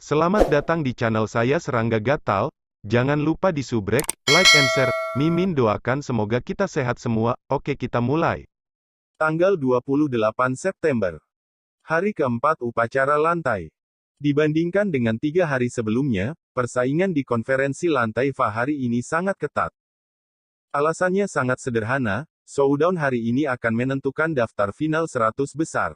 Selamat datang di channel saya Serangga Gatal. Jangan lupa di subrek, like and share. Mimin doakan semoga kita sehat semua. Oke, kita mulai. Tanggal 28 September. Hari keempat upacara lantai. Dibandingkan dengan 3 hari sebelumnya, persaingan di konferensi lantai FA hari ini sangat ketat. Alasannya sangat sederhana, showdown hari ini akan menentukan daftar final 100 besar.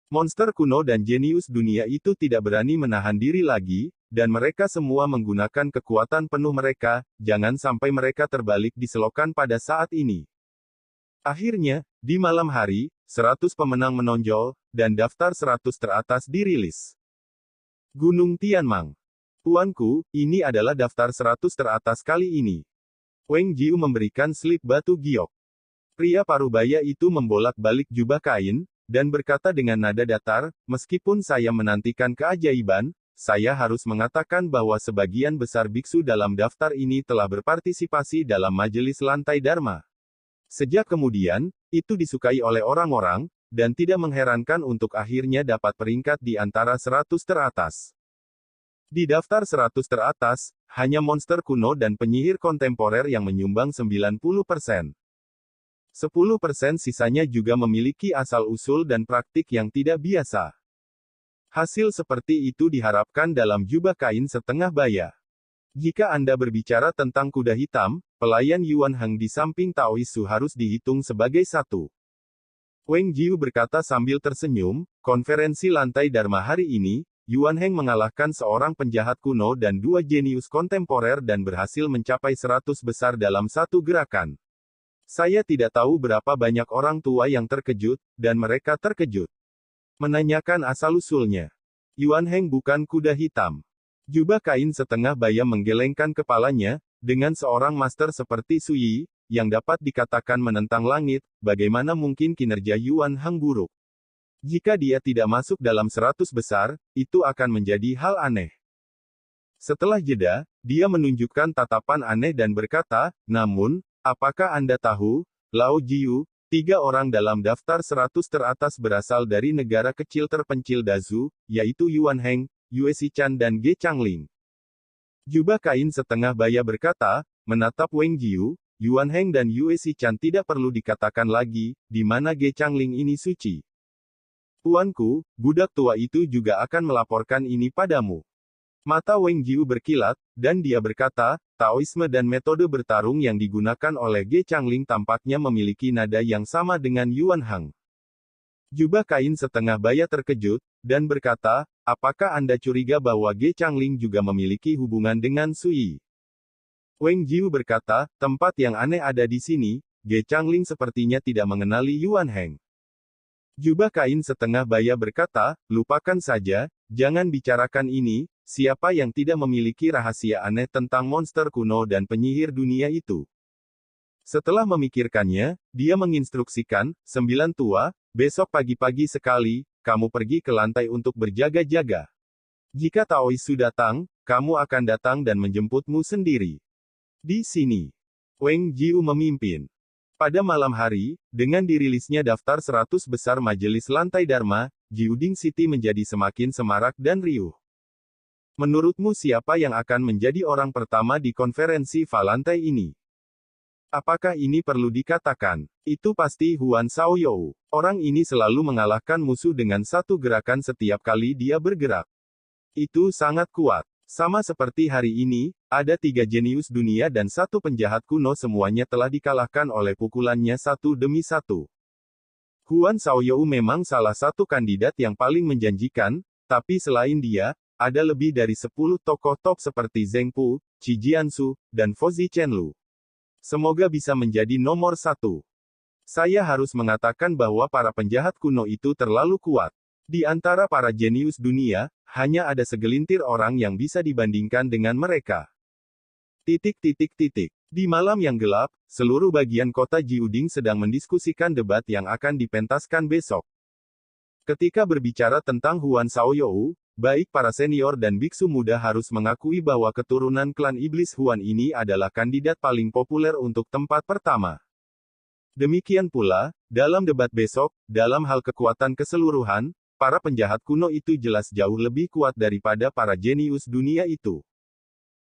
Monster kuno dan jenius dunia itu tidak berani menahan diri lagi, dan mereka semua menggunakan kekuatan penuh mereka, jangan sampai mereka terbalik di selokan pada saat ini. Akhirnya, di malam hari, 100 pemenang menonjol, dan daftar 100 teratas dirilis. Gunung Tianmang. Tuanku, ini adalah daftar 100 teratas kali ini. Wang Jiu memberikan slip batu giok. Pria parubaya itu membolak-balik jubah kain, dan berkata dengan nada datar, meskipun saya menantikan keajaiban, saya harus mengatakan bahwa sebagian besar biksu dalam daftar ini telah berpartisipasi dalam majelis lantai Dharma. Sejak kemudian, itu disukai oleh orang-orang, dan tidak mengherankan untuk akhirnya dapat peringkat di antara 100 teratas. Di daftar 100 teratas, hanya monster kuno dan penyihir kontemporer yang menyumbang 90%. 10% sisanya juga memiliki asal-usul dan praktik yang tidak biasa. Hasil seperti itu diharapkan dalam jubah kain setengah baya. Jika Anda berbicara tentang kuda hitam, pelayan Yuan Heng di samping Taoisu harus dihitung sebagai satu. Wang Jiu berkata sambil tersenyum, konferensi lantai Dharma hari ini, Yuan Heng mengalahkan seorang penjahat kuno dan 2 jenius kontemporer dan berhasil mencapai 100 besar dalam satu gerakan. Saya tidak tahu berapa banyak orang tua yang terkejut, dan mereka terkejut. Menanyakan asal-usulnya. Yuan Heng bukan kuda hitam. Jubah kain setengah baya menggelengkan kepalanya, dengan seorang master seperti Su Yi, yang dapat dikatakan menentang langit, bagaimana mungkin kinerja Yuan Heng buruk? Jika dia tidak masuk dalam 100 besar, itu akan menjadi hal aneh. Setelah jeda, dia menunjukkan tatapan aneh dan berkata, namun, apakah Anda tahu, Lao Jiu, 3 orang dalam daftar 100 teratas berasal dari negara kecil terpencil Dazu, yaitu Yuan Heng, Yue Xichan dan Ge Changling. Jubah kain setengah baya berkata, menatap Wang Jiu, Yuan Heng dan Yue Xichan tidak perlu dikatakan lagi, di mana Ge Changling ini suci. Tuanku, budak tua itu juga akan melaporkan ini padamu. Mata Wang Jiu berkilat, dan dia berkata, Taoisme dan metode bertarung yang digunakan oleh Ge Changling tampaknya memiliki nada yang sama dengan Yuan Heng. Jubah kain setengah baya terkejut, dan berkata, apakah Anda curiga bahwa Ge Changling juga memiliki hubungan dengan Su Yi? Wang Jiu berkata, tempat yang aneh ada di sini, Ge Changling sepertinya tidak mengenali Yuan Heng. Jubah kain setengah baya berkata, lupakan saja, jangan bicarakan ini. Siapa yang tidak memiliki rahasia aneh tentang monster kuno dan penyihir dunia itu? Setelah memikirkannya, dia menginstruksikan, 9 tua, besok pagi-pagi sekali, kamu pergi ke lantai untuk berjaga-jaga. Jika Taoisu datang, kamu akan datang dan menjemputmu sendiri. Di sini, Wang Jiu memimpin. Pada malam hari, dengan dirilisnya daftar 100 besar majelis lantai Dharma, Jiuding City menjadi semakin semarak dan riuh. Menurutmu siapa yang akan menjadi orang pertama di konferensi FA lantai ini? Apakah ini perlu dikatakan? Itu pasti Huan Shaoyou. Orang ini selalu mengalahkan musuh dengan satu gerakan setiap kali dia bergerak. Itu sangat kuat. Sama seperti hari ini, ada 3 jenius dunia dan 1 penjahat kuno semuanya telah dikalahkan oleh pukulannya satu demi satu. Huan Shaoyou memang salah satu kandidat yang paling menjanjikan, tapi selain dia, ada lebih dari 10 tokoh top seperti Zheng Pu, Qi Jiansu, dan Fozi Chenlu. Semoga bisa menjadi nomor 1. Saya harus mengatakan bahwa para penjahat kuno itu terlalu kuat. Di antara para jenius dunia, hanya ada segelintir orang yang bisa dibandingkan dengan mereka. Di malam yang gelap, seluruh bagian kota Jiuding sedang mendiskusikan debat yang akan dipentaskan besok. Ketika berbicara tentang Huan Shaoyou, baik para senior dan biksu muda harus mengakui bahwa keturunan klan iblis Huan ini adalah kandidat paling populer untuk tempat pertama. Demikian pula, dalam debat besok, dalam hal kekuatan keseluruhan, para penjahat kuno itu jelas jauh lebih kuat daripada para jenius dunia itu.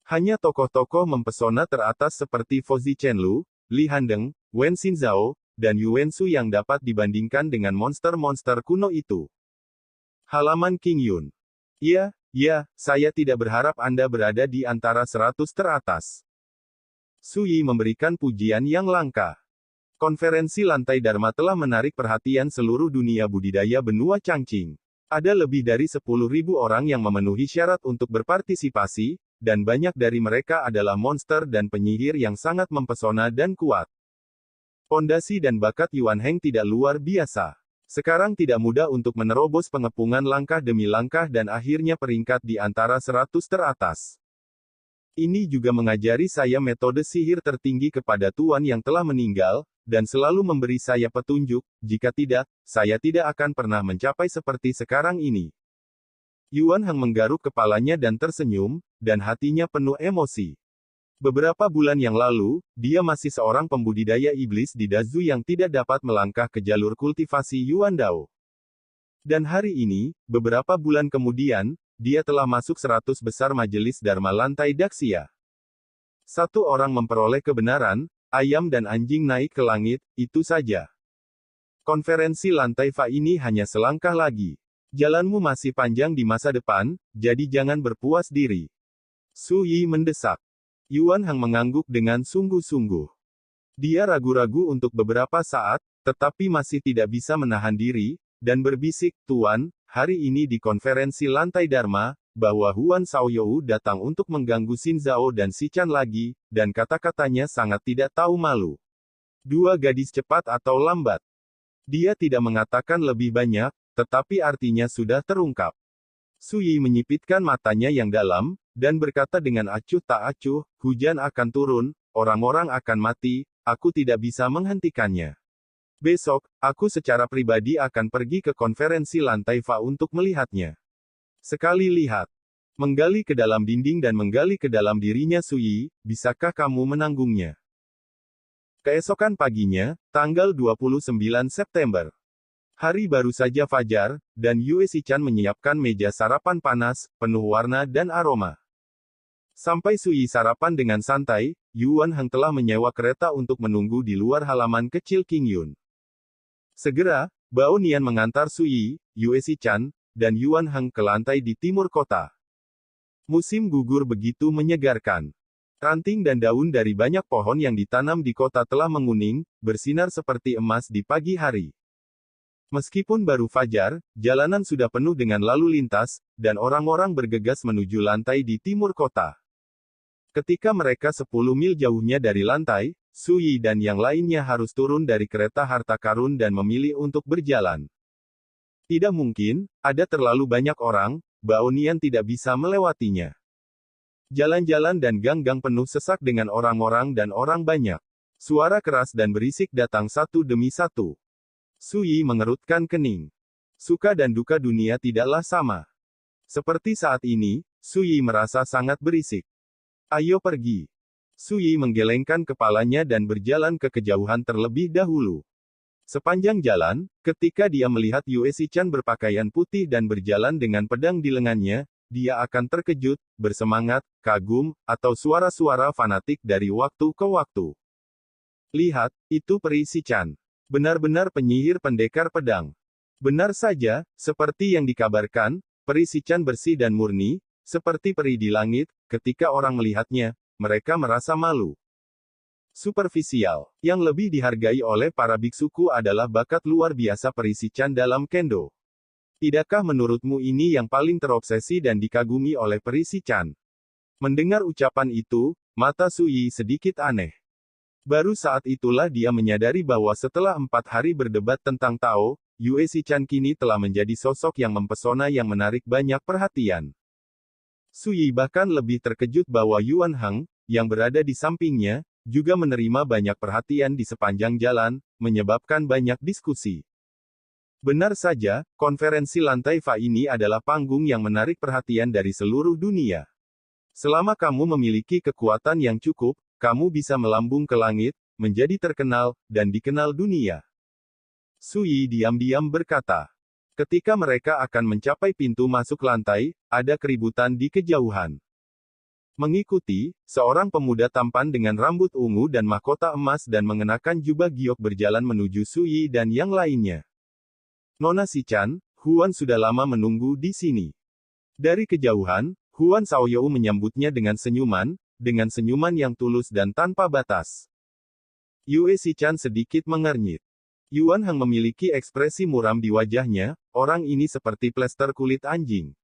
Hanya tokoh-tokoh mempesona teratas seperti Fozi Chenlu, Li Handeng, Wen Xinzhao, dan Yuan Shu yang dapat dibandingkan dengan monster-monster kuno itu. Halaman King Yun. Ya, saya tidak berharap Anda berada di antara 100 teratas. Su Yi memberikan pujian yang langka. Konferensi lantai Dharma telah menarik perhatian seluruh dunia budidaya benua Changqing. Ada lebih dari 10.000 orang yang memenuhi syarat untuk berpartisipasi, dan banyak dari mereka adalah monster dan penyihir yang sangat mempesona dan kuat. Pondasi dan bakat Yuan Heng tidak luar biasa. Sekarang tidak mudah untuk menerobos pengepungan langkah demi langkah dan akhirnya peringkat di antara 100 teratas. Ini juga mengajari saya metode sihir tertinggi kepada Tuan yang telah meninggal, dan selalu memberi saya petunjuk, jika tidak, saya tidak akan pernah mencapai seperti sekarang ini. Yuan Heng menggaruk kepalanya dan tersenyum, dan hatinya penuh emosi. Beberapa bulan yang lalu, dia masih seorang pembudidaya iblis di Dazhu yang tidak dapat melangkah ke jalur kultivasi Yuan Dao. Dan hari ini, beberapa bulan kemudian, dia telah masuk 100 besar majelis Dharma lantai Daxia. Satu orang memperoleh kebenaran, ayam dan anjing naik ke langit, itu saja. Konferensi lantai Fa ini hanya selangkah lagi. Jalanmu masih panjang di masa depan, jadi jangan berpuas diri. Su Yi mendesak. Yuan Heng mengangguk dengan sungguh-sungguh. Dia ragu-ragu untuk beberapa saat, tetapi masih tidak bisa menahan diri, dan berbisik, Tuan, hari ini di konferensi lantai Dharma, bahwa Huan Shaoyou datang untuk mengganggu Xinzhao dan Xichan lagi, dan kata-katanya sangat tidak tahu malu. Dua gadis cepat atau lambat. Dia tidak mengatakan lebih banyak, tetapi artinya sudah terungkap. Su Yi menyipitkan matanya yang dalam, dan berkata dengan acuh tak acuh, hujan akan turun, orang-orang akan mati, aku tidak bisa menghentikannya. Besok, aku secara pribadi akan pergi ke konferensi lantai Fa untuk melihatnya. Sekali lihat, menggali ke dalam dinding dan menggali ke dalam dirinya Su Yi, bisakah kamu menanggungnya? Keesokan paginya, tanggal 29 September. Hari baru saja fajar, dan Yue Xichan menyiapkan meja sarapan panas, penuh warna dan aroma. Sampai Su Yi sarapan dengan santai, Yuan Heng telah menyewa kereta untuk menunggu di luar halaman kecil King Yun. Segera, Bao Nian mengantar Su Yi, Yue Xichan, dan Yuan Heng ke lantai di timur kota. Musim gugur begitu menyegarkan. Ranting dan daun dari banyak pohon yang ditanam di kota telah menguning, bersinar seperti emas di pagi hari. Meskipun baru fajar, jalanan sudah penuh dengan lalu lintas, dan orang-orang bergegas menuju lantai di timur kota. Ketika mereka 10 mil jauhnya dari lantai, Su Yi dan yang lainnya harus turun dari kereta harta karun dan memilih untuk berjalan. Tidak mungkin, ada terlalu banyak orang, Bao Nian tidak bisa melewatinya. Jalan-jalan dan gang-gang penuh sesak dengan orang-orang dan orang banyak. Suara keras dan berisik datang satu demi satu. Su Yi mengerutkan kening. Suka dan duka dunia tidaklah sama. Seperti saat ini, Su Yi merasa sangat berisik. Ayo pergi. Su Yi menggelengkan kepalanya dan berjalan ke kejauhan terlebih dahulu. Sepanjang jalan, ketika dia melihat Yue Xichan berpakaian putih dan berjalan dengan pedang di lengannya, dia akan terkejut, bersemangat, kagum, atau suara-suara fanatik dari waktu ke waktu. Lihat, itu peri Xichan. Benar-benar penyihir pendekar pedang. Benar saja, seperti yang dikabarkan, peri Xichan bersih dan murni, seperti peri di langit, ketika orang melihatnya, mereka merasa malu. Superficial. Yang lebih dihargai oleh para biksuku adalah bakat luar biasa peri Xichan dalam kendo. Tidakkah menurutmu ini yang paling terobsesi dan dikagumi oleh peri Xichan? Mendengar ucapan itu, mata Su Yi sedikit aneh. Baru saat itulah dia menyadari bahwa setelah 4 hari berdebat tentang Tao, Yue Xichan kini telah menjadi sosok yang mempesona yang menarik banyak perhatian. Su Yi bahkan lebih terkejut bahwa Yuan Heng, yang berada di sampingnya, juga menerima banyak perhatian di sepanjang jalan, menyebabkan banyak diskusi. Benar saja, konferensi lantai Fa ini adalah panggung yang menarik perhatian dari seluruh dunia. Selama kamu memiliki kekuatan yang cukup, kamu bisa melambung ke langit, menjadi terkenal, dan dikenal dunia. Su Yi diam-diam berkata. Ketika mereka akan mencapai pintu masuk lantai, ada keributan di kejauhan. Mengikuti, seorang pemuda tampan dengan rambut ungu dan mahkota emas dan mengenakan jubah giok berjalan menuju Sui dan yang lainnya. Nona Shichan, Huan sudah lama menunggu di sini. Dari kejauhan, Huan Xiaoyou menyambutnya dengan senyuman yang tulus dan tanpa batas. Yue Shichan sedikit mengernyit. Yuan Hang memiliki ekspresi muram di wajahnya, orang ini seperti plester kulit anjing.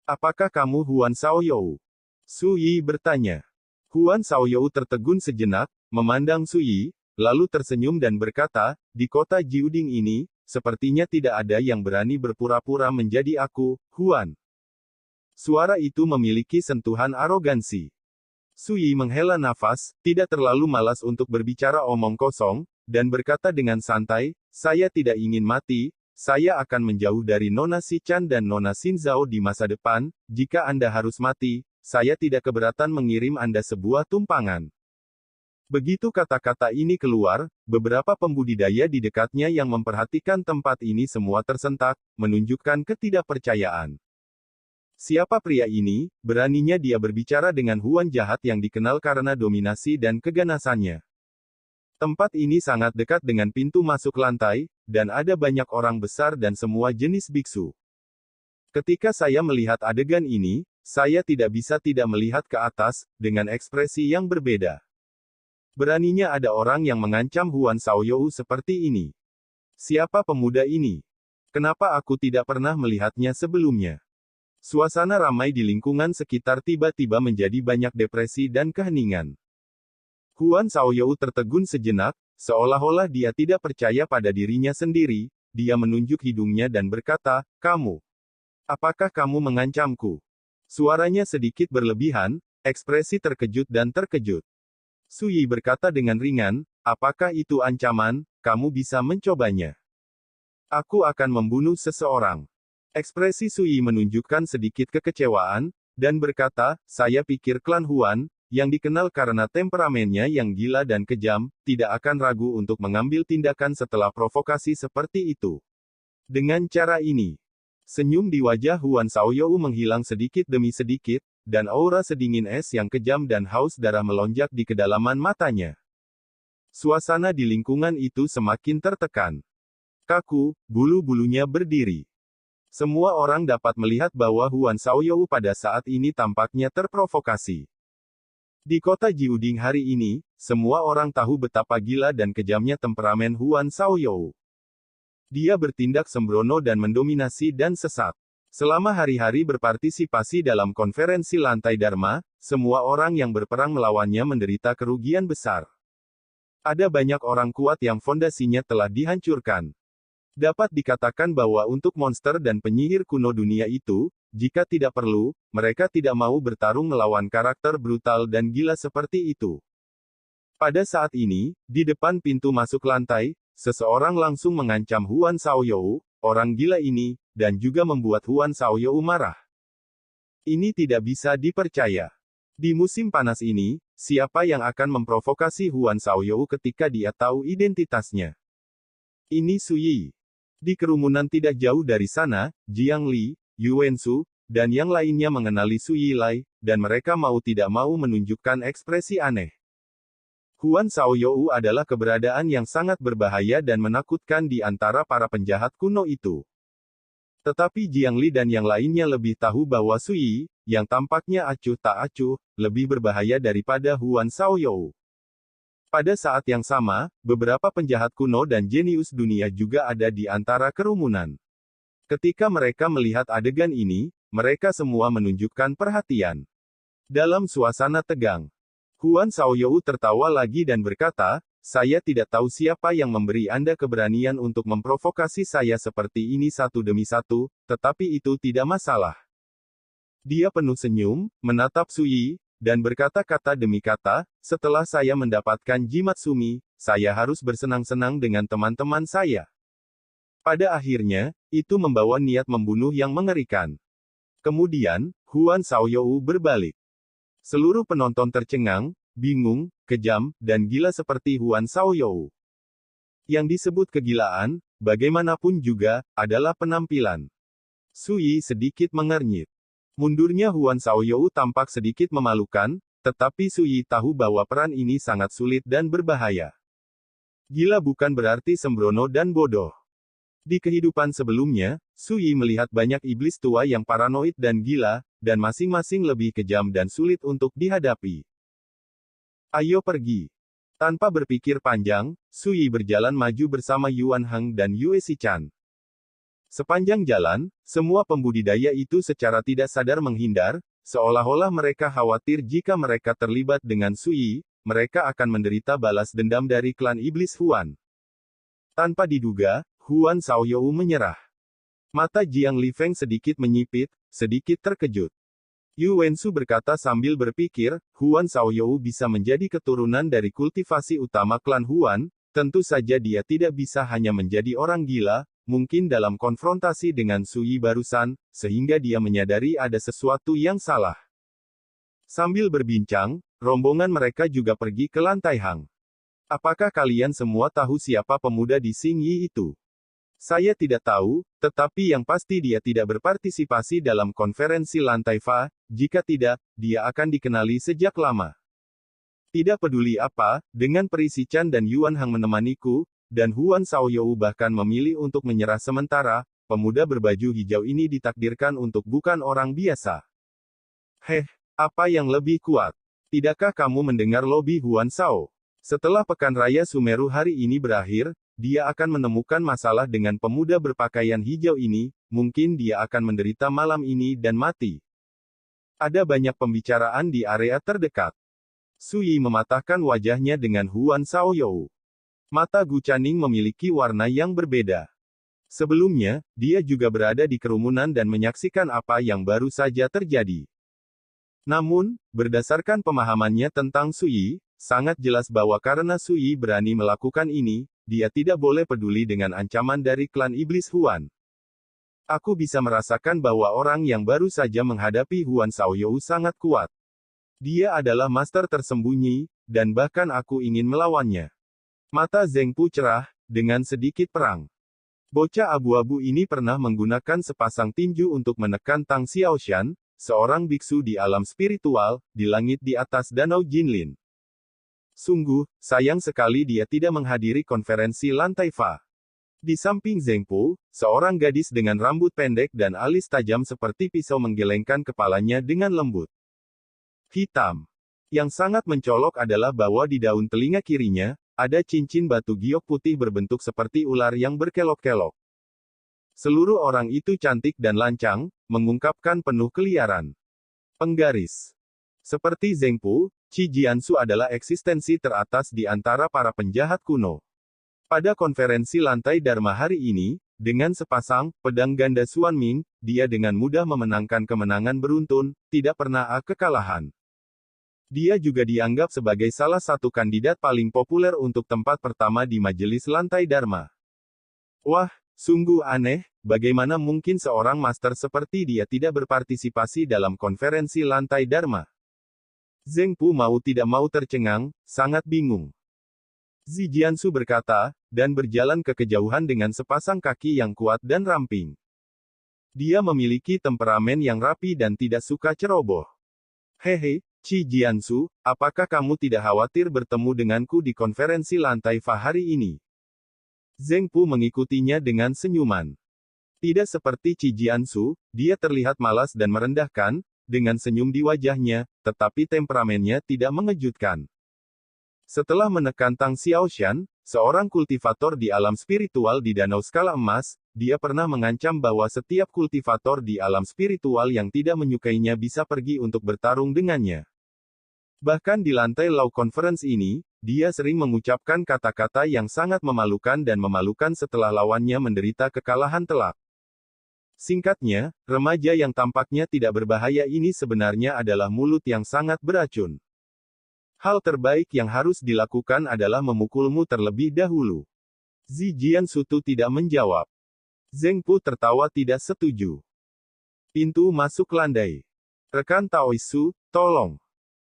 Apakah kamu Huan Xiaoyou? Su Yi bertanya. Huan Xiaoyou tertegun sejenak, memandang Su Yi, lalu tersenyum dan berkata, di kota Jiuding ini, sepertinya tidak ada yang berani berpura-pura menjadi aku, Huan. Suara itu memiliki sentuhan arogansi. Su Yi menghela nafas, tidak terlalu malas untuk berbicara omong kosong, dan berkata dengan santai, saya tidak ingin mati, saya akan menjauh dari Nona Shichan dan Nona Xinzhao di masa depan, jika Anda harus mati, saya tidak keberatan mengirim Anda sebuah tumpangan. Begitu kata-kata ini keluar, beberapa pembudidaya di dekatnya yang memperhatikan tempat ini semua tersentak, menunjukkan ketidakpercayaan. Siapa pria ini? Beraninya dia berbicara dengan Huan jahat yang dikenal karena dominasi dan keganasannya. Tempat ini sangat dekat dengan pintu masuk lantai, dan ada banyak orang besar dan semua jenis biksu. Ketika saya melihat adegan ini, saya tidak bisa tidak melihat ke atas, dengan ekspresi yang berbeda. Beraninya ada orang yang mengancam Huan Xiaoyou seperti ini. Siapa pemuda ini? Kenapa aku tidak pernah melihatnya sebelumnya? Suasana ramai di lingkungan sekitar tiba-tiba menjadi banyak depresi dan keheningan. Huan Xiaoyou tertegun sejenak, seolah-olah dia tidak percaya pada dirinya sendiri, dia menunjuk hidungnya dan berkata, kamu. Apakah kamu mengancamku? Suaranya sedikit berlebihan, ekspresi terkejut dan terkejut. Su Yi berkata dengan ringan, apakah itu ancaman, kamu bisa mencobanya. Aku akan membunuh seseorang. Ekspresi Su Yi menunjukkan sedikit kekecewaan, dan berkata, saya pikir klan Huan, yang dikenal karena temperamennya yang gila dan kejam, tidak akan ragu untuk mengambil tindakan setelah provokasi seperti itu. Dengan cara ini, senyum di wajah Huan Xiaoyou menghilang sedikit demi sedikit, dan aura sedingin es yang kejam dan haus darah melonjak di kedalaman matanya. Suasana di lingkungan itu semakin tertekan. Kaku, bulu-bulunya berdiri. Semua orang dapat melihat bahwa Huan Xiaoyou pada saat ini tampaknya terprovokasi. Di kota Jiuding hari ini, semua orang tahu betapa gila dan kejamnya temperamen Huan Xiaoyou. Dia bertindak sembrono dan mendominasi dan sesat. Selama hari-hari berpartisipasi dalam konferensi lantai Dharma, semua orang yang berperang melawannya menderita kerugian besar. Ada banyak orang kuat yang fondasinya telah dihancurkan. Dapat dikatakan bahwa untuk monster dan penyihir kuno dunia itu, jika tidak perlu, mereka tidak mau bertarung melawan karakter brutal dan gila seperti itu. Pada saat ini, di depan pintu masuk lantai, seseorang langsung mengancam Huan Xiaoyou, orang gila ini, dan juga membuat Huan Xiaoyou marah. Ini tidak bisa dipercaya. Di musim panas ini, siapa yang akan memprovokasi Huan Xiaoyou ketika dia tahu identitasnya? Ini Su Yi. Di kerumunan tidak jauh dari sana, Jiang Li, Yuansu, dan yang lainnya mengenali Su Yi Lai, dan mereka mau tidak mau menunjukkan ekspresi aneh. Huan Xiaoyou adalah keberadaan yang sangat berbahaya dan menakutkan di antara para penjahat kuno itu. Tetapi Jiang Li dan yang lainnya lebih tahu bahwa Su Yi, yang tampaknya acuh tak acuh, lebih berbahaya daripada Huan Xiaoyou. Pada saat yang sama, beberapa penjahat kuno dan jenius dunia juga ada di antara kerumunan. Ketika mereka melihat adegan ini, mereka semua menunjukkan perhatian. Dalam suasana tegang, Huan Xiaoyou tertawa lagi dan berkata, saya tidak tahu siapa yang memberi Anda keberanian untuk memprovokasi saya seperti ini satu demi satu, tetapi itu tidak masalah. Dia penuh senyum, menatap Su Yi, dan berkata kata demi kata, setelah saya mendapatkan jimat Sumi, saya harus bersenang-senang dengan teman-teman saya. Pada akhirnya, itu membawa niat membunuh yang mengerikan. Kemudian, Huan Xiaoyou berbalik. Seluruh penonton tercengang, bingung, kejam, dan gila seperti Huan Xiaoyou. Yang disebut kegilaan, bagaimanapun juga, adalah penampilan. Sui sedikit mengernyit. Mundurnya Huan Xiaoyou tampak sedikit memalukan, tetapi Sui tahu bahwa peran ini sangat sulit dan berbahaya. Gila bukan berarti sembrono dan bodoh. Di kehidupan sebelumnya, Sui melihat banyak iblis tua yang paranoid dan gila, dan masing-masing lebih kejam dan sulit untuk dihadapi. Ayo pergi. Tanpa berpikir panjang, Sui berjalan maju bersama Yuan Heng dan Yue Xichan. Sepanjang jalan, semua pembudidaya itu secara tidak sadar menghindar, seolah-olah mereka khawatir jika mereka terlibat dengan Sui, mereka akan menderita balas dendam dari klan iblis Huan. Tanpa diduga, Huan Xiaoyou menyerah. Mata Jiang Lifeng sedikit menyipit, sedikit terkejut. Yu Wensu berkata sambil berpikir, Huan Xiaoyou bisa menjadi keturunan dari kultivasi utama klan Huan, tentu saja dia tidak bisa hanya menjadi orang gila, mungkin dalam konfrontasi dengan Sui barusan, sehingga dia menyadari ada sesuatu yang salah. Sambil berbincang, rombongan mereka juga pergi ke lantai Hang. Apakah kalian semua tahu siapa pemuda di Xingyi itu? Saya tidak tahu, tetapi yang pasti dia tidak berpartisipasi dalam konferensi lantai Fa, jika tidak, dia akan dikenali sejak lama. Tidak peduli apa, dengan Peri Xichan dan Yuan Hang menemaniku, dan Huan Xiaoyou bahkan memilih untuk menyerah sementara, pemuda berbaju hijau ini ditakdirkan untuk bukan orang biasa. Apa yang lebih kuat? Tidakkah kamu mendengar lobi Huan Xiao? Setelah Pekan Raya Sumeru hari ini berakhir, dia akan menemukan masalah dengan pemuda berpakaian hijau ini, mungkin dia akan menderita malam ini dan mati. Ada banyak pembicaraan di area terdekat. Sui mematahkan wajahnya dengan Huan Xiaoyou. Mata Gu Caning memiliki warna yang berbeda. Sebelumnya, dia juga berada di kerumunan dan menyaksikan apa yang baru saja terjadi. Namun, berdasarkan pemahamannya tentang Sui, sangat jelas bahwa karena Sui berani melakukan ini, dia tidak boleh peduli dengan ancaman dari klan iblis Huan. Aku bisa merasakan bahwa orang yang baru saja menghadapi Huan Xiaoyou sangat kuat. Dia adalah master tersembunyi, dan bahkan aku ingin melawannya. Mata Zheng Pu cerah, dengan sedikit perang. Bocah abu-abu ini pernah menggunakan sepasang tinju untuk menekan Tang Xiaoshan, seorang biksu di alam spiritual, di langit di atas Danau Jinlin. Sungguh, sayang sekali dia tidak menghadiri konferensi lantai Fa. Di samping Zheng Pu, seorang gadis dengan rambut pendek dan alis tajam seperti pisau menggelengkan kepalanya dengan lembut. Hitam. Yang sangat mencolok adalah bahwa di daun telinga kirinya, ada cincin batu giok putih berbentuk seperti ular yang berkelok-kelok. Seluruh orang itu cantik dan lancang, mengungkapkan penuh keliaran. Penggaris. Seperti Zheng Pu, Qi Jiansu adalah eksistensi teratas di antara para penjahat kuno. Pada konferensi lantai Dharma hari ini, dengan sepasang pedang ganda Xuanming, dia dengan mudah memenangkan kemenangan beruntun, tidak pernah kekalahan. Dia juga dianggap sebagai salah satu kandidat paling populer untuk tempat pertama di majelis lantai Dharma. Wah, sungguh aneh, bagaimana mungkin seorang master seperti dia tidak berpartisipasi dalam konferensi lantai Dharma? Zheng Pu mau tidak mau tercengang, sangat bingung. Zi Jiansu berkata, dan berjalan ke kejauhan dengan sepasang kaki yang kuat dan ramping. Dia memiliki temperamen yang rapi dan tidak suka ceroboh. Hehe, Qi Jiansu, apakah kamu tidak khawatir bertemu denganku di konferensi lantai Fa hari ini? Zheng Pu mengikutinya dengan senyuman. Tidak seperti Qi Jiansu, dia terlihat malas dan merendahkan, dengan senyum di wajahnya, tetapi temperamennya tidak mengejutkan. Setelah menekan Tang Xiaoshan, seorang kultivator di alam spiritual di Danau Skala Emas, dia pernah mengancam bahwa setiap kultivator di alam spiritual yang tidak menyukainya bisa pergi untuk bertarung dengannya. Bahkan di lantai Law Conference ini, dia sering mengucapkan kata-kata yang sangat memalukan dan memalukan setelah lawannya menderita kekalahan telak. Singkatnya, remaja yang tampaknya tidak berbahaya ini sebenarnya adalah mulut yang sangat beracun. Hal terbaik yang harus dilakukan adalah memukulmu terlebih dahulu. Zi Jiansu tidak menjawab. Zheng Pu tertawa tidak setuju. Pintu masuk landai. Rekan Taoisu, tolong.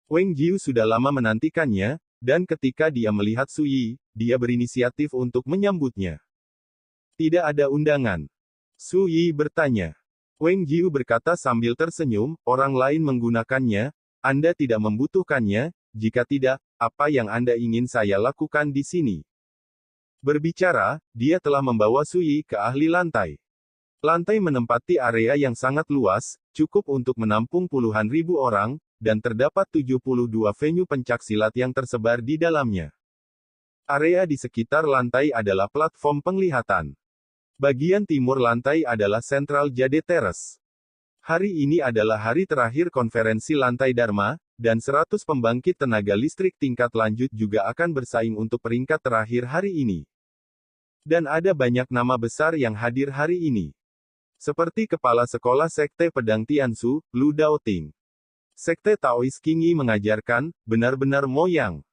Wang Jiu sudah lama menantikannya, dan ketika dia melihat Sui, dia berinisiatif untuk menyambutnya. Tidak ada undangan. Su Yi bertanya. Wang Jiu berkata sambil tersenyum, orang lain menggunakannya, Anda tidak membutuhkannya, jika tidak, apa yang Anda ingin saya lakukan di sini? Berbicara, dia telah membawa Su Yi ke ahli lantai. Lantai menempati area yang sangat luas, cukup untuk menampung puluhan ribu orang, dan terdapat 72 venue pencaksilat yang tersebar di dalamnya. Area di sekitar lantai adalah platform penglihatan. Bagian timur lantai adalah Central Jade Terrace. Hari ini adalah hari terakhir konferensi lantai Dharma, dan 100 pembangkit tenaga listrik tingkat lanjut juga akan bersaing untuk peringkat terakhir hari ini. Dan ada banyak nama besar yang hadir hari ini. Seperti Kepala Sekolah Sekte Pedang Tiansu, Lu Daoting. Sekte Taois Qingyi mengajarkan, benar-benar moyang.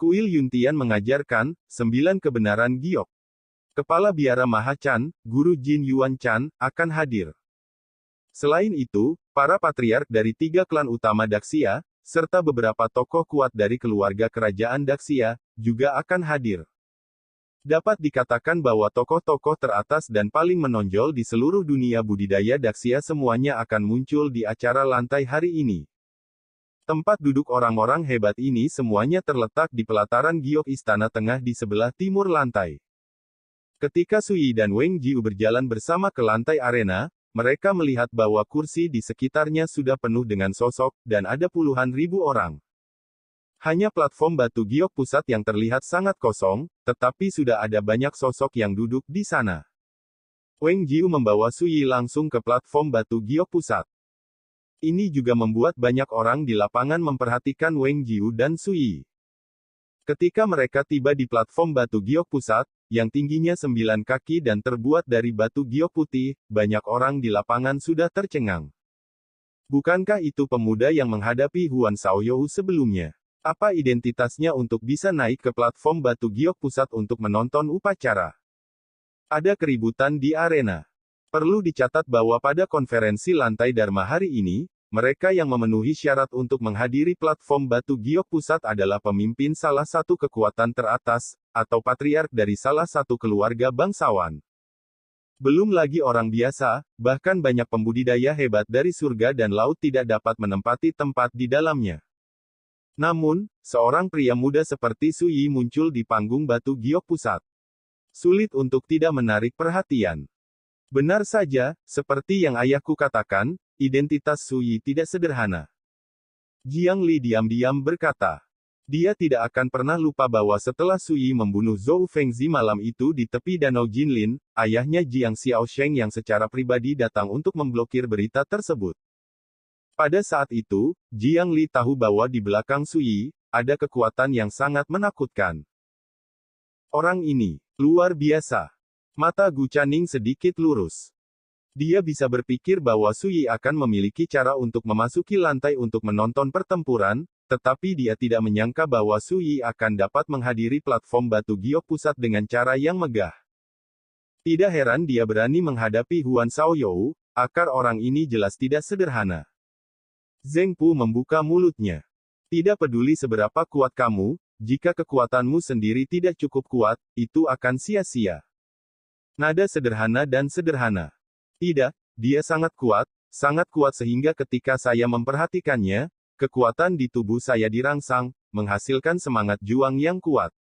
Kuil Yuntian mengajarkan, 9 kebenaran giok. Kepala Biara Mahachan, Guru Jin Yuan Chan, akan hadir. Selain itu, para patriark dari 3 klan utama Daxia, serta beberapa tokoh kuat dari keluarga kerajaan Daxia, juga akan hadir. Dapat dikatakan bahwa tokoh-tokoh teratas dan paling menonjol di seluruh dunia budidaya Daxia semuanya akan muncul di acara lantai hari ini. Tempat duduk orang-orang hebat ini semuanya terletak di pelataran giok Istana Tengah di sebelah timur lantai. Ketika Su Yi dan Wang Jiu berjalan bersama ke lantai arena, mereka melihat bahwa kursi di sekitarnya sudah penuh dengan sosok, dan ada puluhan ribu orang. Hanya platform batu giok pusat yang terlihat sangat kosong, tetapi sudah ada banyak sosok yang duduk di sana. Wang Jiu membawa Su Yi langsung ke platform batu giok pusat. Ini juga membuat banyak orang di lapangan memperhatikan Wang Jiu dan Su Yi. Ketika mereka tiba di platform batu giok pusat, yang tingginya 9 kaki dan terbuat dari batu giok putih, banyak orang di lapangan sudah tercengang. Bukankah itu pemuda yang menghadapi Huan Xiaoyou sebelumnya? Apa identitasnya untuk bisa naik ke platform batu giok pusat untuk menonton upacara? Ada keributan di arena. Perlu dicatat bahwa pada konferensi lantai Dharma hari ini, mereka yang memenuhi syarat untuk menghadiri platform batu giok pusat adalah pemimpin salah satu kekuatan teratas, atau patriark dari salah satu keluarga bangsawan. Belum lagi orang biasa, bahkan banyak pembudidaya hebat dari surga dan laut tidak dapat menempati tempat di dalamnya. Namun, seorang pria muda seperti Su Yi muncul di panggung batu giok pusat. Sulit untuk tidak menarik perhatian. Benar saja, seperti yang ayahku katakan, identitas Su Yi tidak sederhana. Jiang Li diam-diam berkata. Dia tidak akan pernah lupa bahwa setelah Su Yi membunuh Zhou Fengzi malam itu di tepi Danau Jinlin, ayahnya Jiang Xiaosheng yang secara pribadi datang untuk memblokir berita tersebut. Pada saat itu, Jiang Li tahu bahwa di belakang Su Yi, ada kekuatan yang sangat menakutkan. Orang ini, luar biasa. Mata Gu Caning sedikit lurus. Dia bisa berpikir bahwa Su Yi akan memiliki cara untuk memasuki lantai untuk menonton pertempuran, tetapi dia tidak menyangka bahwa Su Yi akan dapat menghadiri platform batu giok pusat dengan cara yang megah. Tidak heran dia berani menghadapi Huan Xiaoyou, akar orang ini jelas tidak sederhana. Zheng Pu membuka mulutnya. Tidak peduli seberapa kuat kamu, jika kekuatanmu sendiri tidak cukup kuat, itu akan sia-sia. Nada sederhana dan sederhana. Tidak, dia sangat kuat sehingga ketika saya memperhatikannya, kekuatan di tubuh saya dirangsang, menghasilkan semangat juang yang kuat.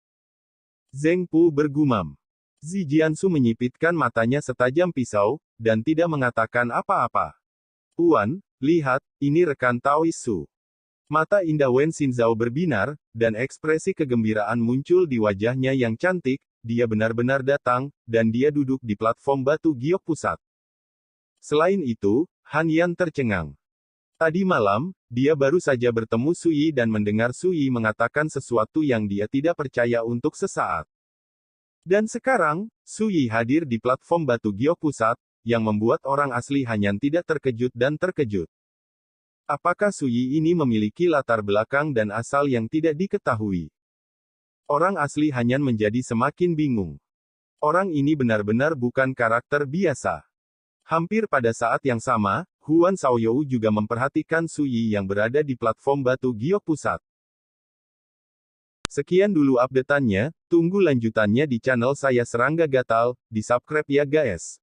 Zheng Pu bergumam. Zi Jiansu menyipitkan matanya setajam pisau, dan tidak mengatakan apa-apa. Puan, lihat, ini rekan Taois Su. Mata indah Wen Xinzhao berbinar, dan ekspresi kegembiraan muncul di wajahnya yang cantik, dia benar-benar datang, dan dia duduk di platform batu giok pusat. Selain itu, Han Yan tercengang. Tadi malam, dia baru saja bertemu Su Yi dan mendengar Su Yi mengatakan sesuatu yang dia tidak percaya untuk sesaat. Dan sekarang, Su Yi hadir di platform batu giok pusat, yang membuat orang asli Hanyan tidak terkejut dan terkejut. Apakah Su Yi ini memiliki latar belakang dan asal yang tidak diketahui? Orang asli Hanyan menjadi semakin bingung. Orang ini benar-benar bukan karakter biasa. Hampir pada saat yang sama, Huan Xiaoyou juga memperhatikan Su Yi yang berada di platform batu giok pusat. Sekian dulu updateannya, tunggu lanjutannya di channel saya Serangga Gatal, di subscribe ya guys.